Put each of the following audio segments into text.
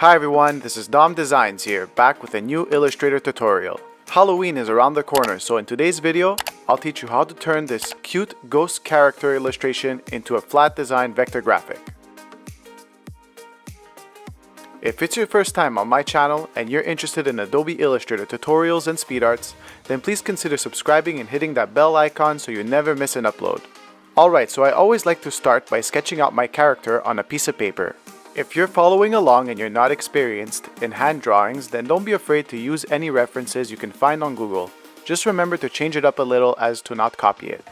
Hi everyone, this is Dom Designs here, back with a new Illustrator tutorial. Halloween is around the corner, so in today's video, I'll teach you how to turn this cute ghost character illustration into a flat design vector graphic. If it's your first time on my channel and you're interested in Adobe Illustrator tutorials and speed arts, then please consider subscribing and hitting that bell icon so you never miss an upload. Alright, so I always like to start by sketching out my character on a piece of paper. If you're following along and you're not experienced in hand drawings, then don't be afraid to use any references you can find on Google. Just remember to change it up a little as to not copy it.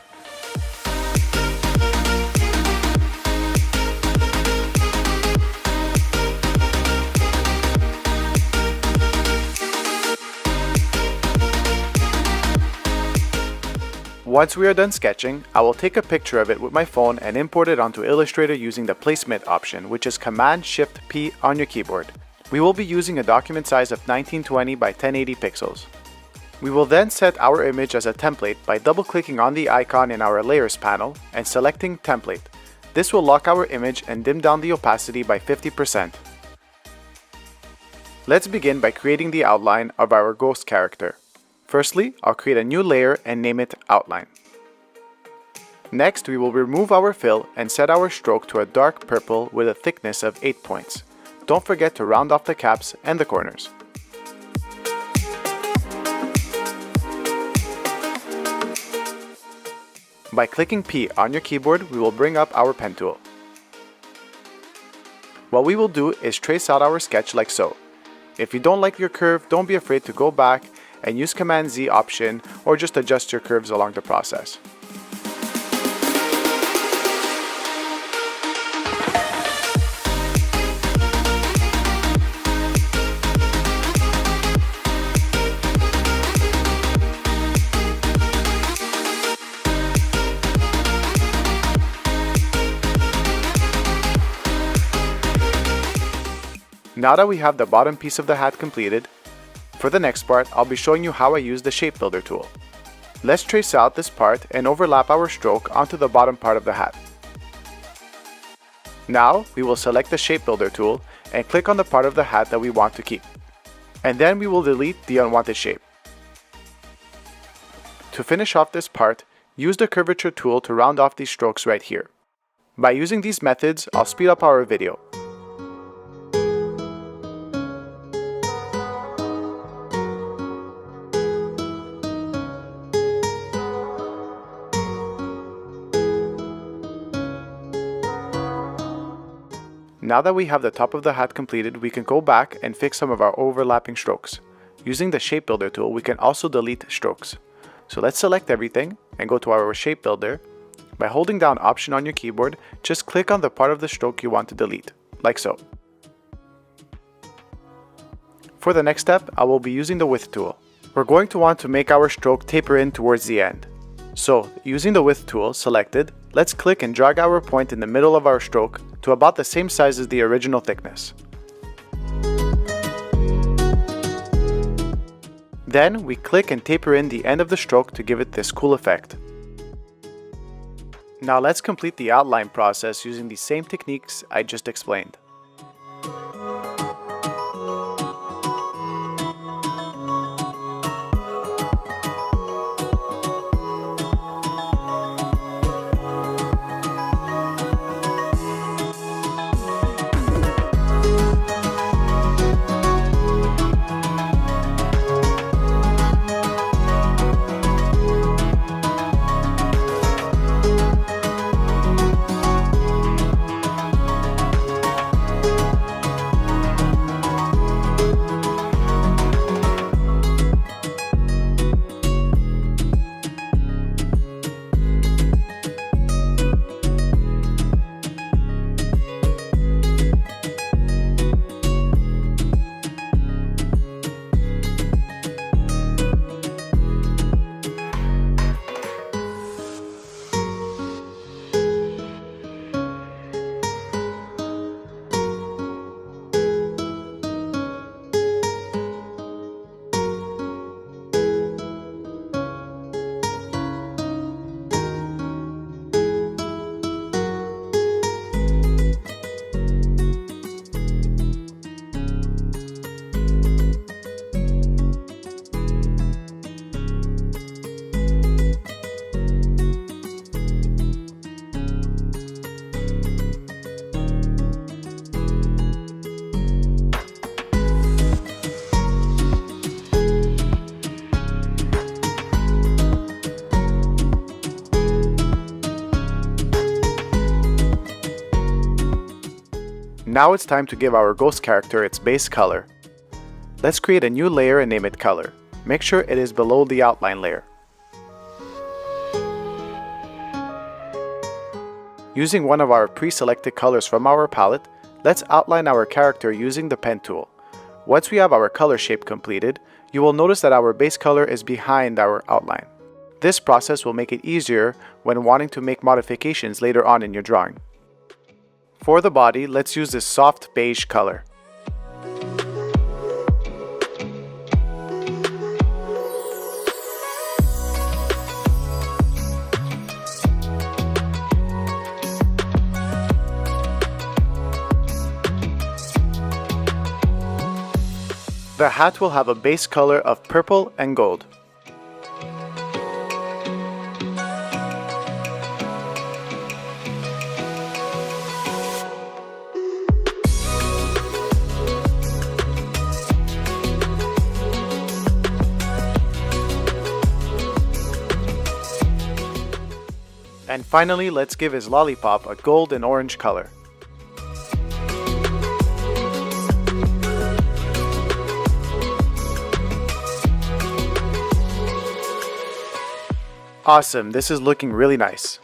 Once we are done sketching, I will take a picture of it with my phone and import it onto Illustrator using the placement option, which is Command-Shift-P on your keyboard. We will be using a document size of 1920 by 1080 pixels. We will then set our image as a template by double-clicking on the icon in our Layers panel and selecting Template. This will lock our image and dim down the opacity by 50%. Let's begin by creating the outline of our ghost character. Firstly, I'll create a new layer and name it Outline. Next, we will remove our fill and set our stroke to a dark purple with a thickness of 8 points. Don't forget to round off the caps and the corners. By clicking P on your keyboard, we will bring up our pen tool. What we will do is trace out our sketch like so. If you don't like your curve, don't be afraid to go back and use Command-Z option or just adjust your curves along the process. Now that we have the bottom piece of the hat completed, for the next part, I'll be showing you how I use the Shape Builder tool. Let's trace out this part and overlap our stroke onto the bottom part of the hat. Now, we will select the Shape Builder tool and click on the part of the hat that we want to keep. And then we will delete the unwanted shape. To finish off this part, use the Curvature tool to round off these strokes right here. By using these methods, I'll speed up our video. Now that we have the top of the hat completed, we can go back and fix some of our overlapping strokes. Using the Shape Builder tool, we can also delete strokes. So let's select everything and go to our Shape Builder. By holding down Option on your keyboard, just click on the part of the stroke you want to delete, like so. For the next step, I will be using the Width tool. We're going to want to make our stroke taper in towards the end. So, using the Width tool selected, let's click and drag our point in the middle of our stroke to about the same size as the original thickness. Then we click and taper in the end of the stroke to give it this cool effect. Now let's complete the outline process using the same techniques I just explained. Now it's time to give our ghost character its base color. Let's create a new layer and name it color. Make sure it is below the outline layer. Using one of our pre-selected colors from our palette, let's outline our character using the pen tool. Once we have our color shape completed, you will notice that our base color is behind our outline. This process will make it easier when wanting to make modifications later on in your drawing. For the body, let's use this soft beige color. The hat will have a base color of purple and gold. And finally, let's give his lollipop a gold and orange color. Awesome, this is looking really nice.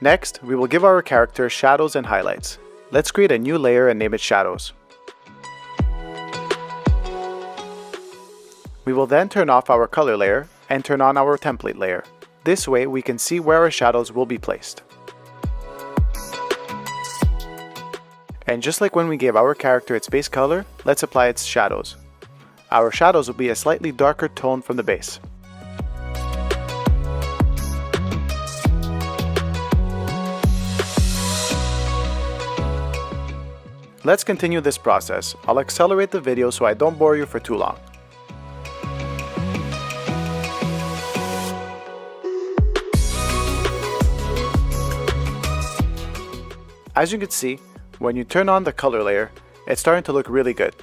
Next, we will give our character shadows and highlights. Let's create a new layer and name it Shadows. We will then turn off our color layer and turn on our template layer. This way we can see where our shadows will be placed. And just like when we gave our character its base color, let's apply its shadows. Our shadows will be a slightly darker tone from the base. Let's continue this process. I'll accelerate the video so I don't bore you for too long. As you can see, when you turn on the color layer, it's starting to look really good.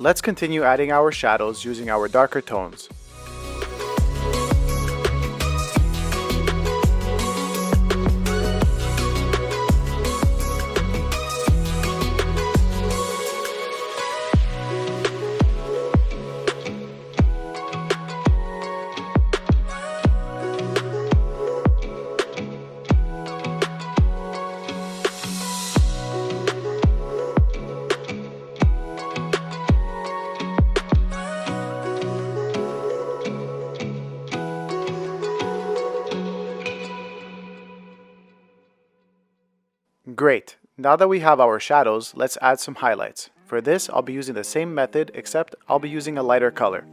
Let's continue adding our shadows using our darker tones. Great! Now that we have our shadows, let's add some highlights. For this, I'll be using the same method, except I'll be using a lighter color.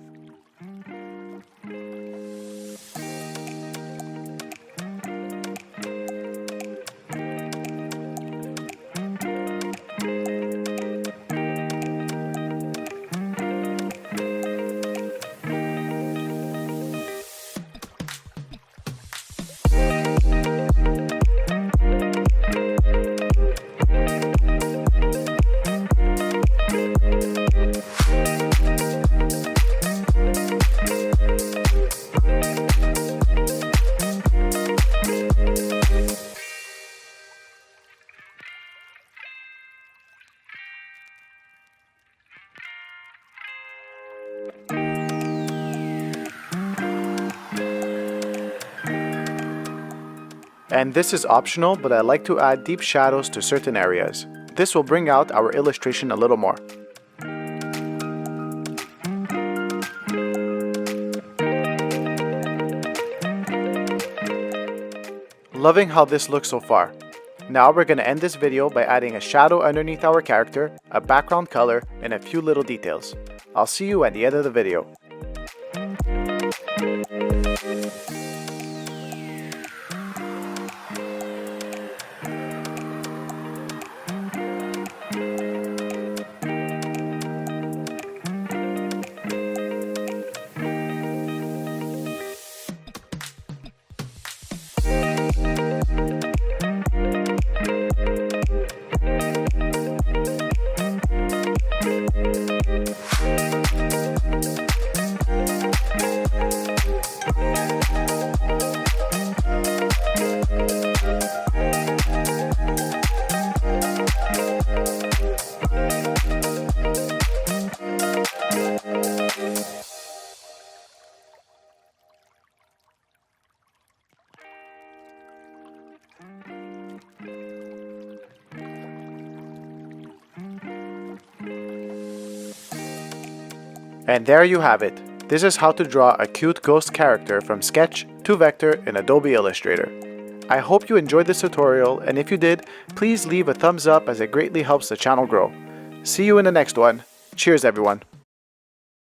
And this is optional, but I like to add deep shadows to certain areas. This will bring out our illustration a little more. Loving how this looks so far. Now we're going to end this video by adding a shadow underneath our character, a background color, and a few little details. I'll see you at the end of the video. And there you have it. This is how to draw a cute ghost character from sketch to vector in Adobe Illustrator. I hope you enjoyed this tutorial, and if you did, please leave a thumbs up as it greatly helps the channel grow. See you in the next one. Cheers everyone.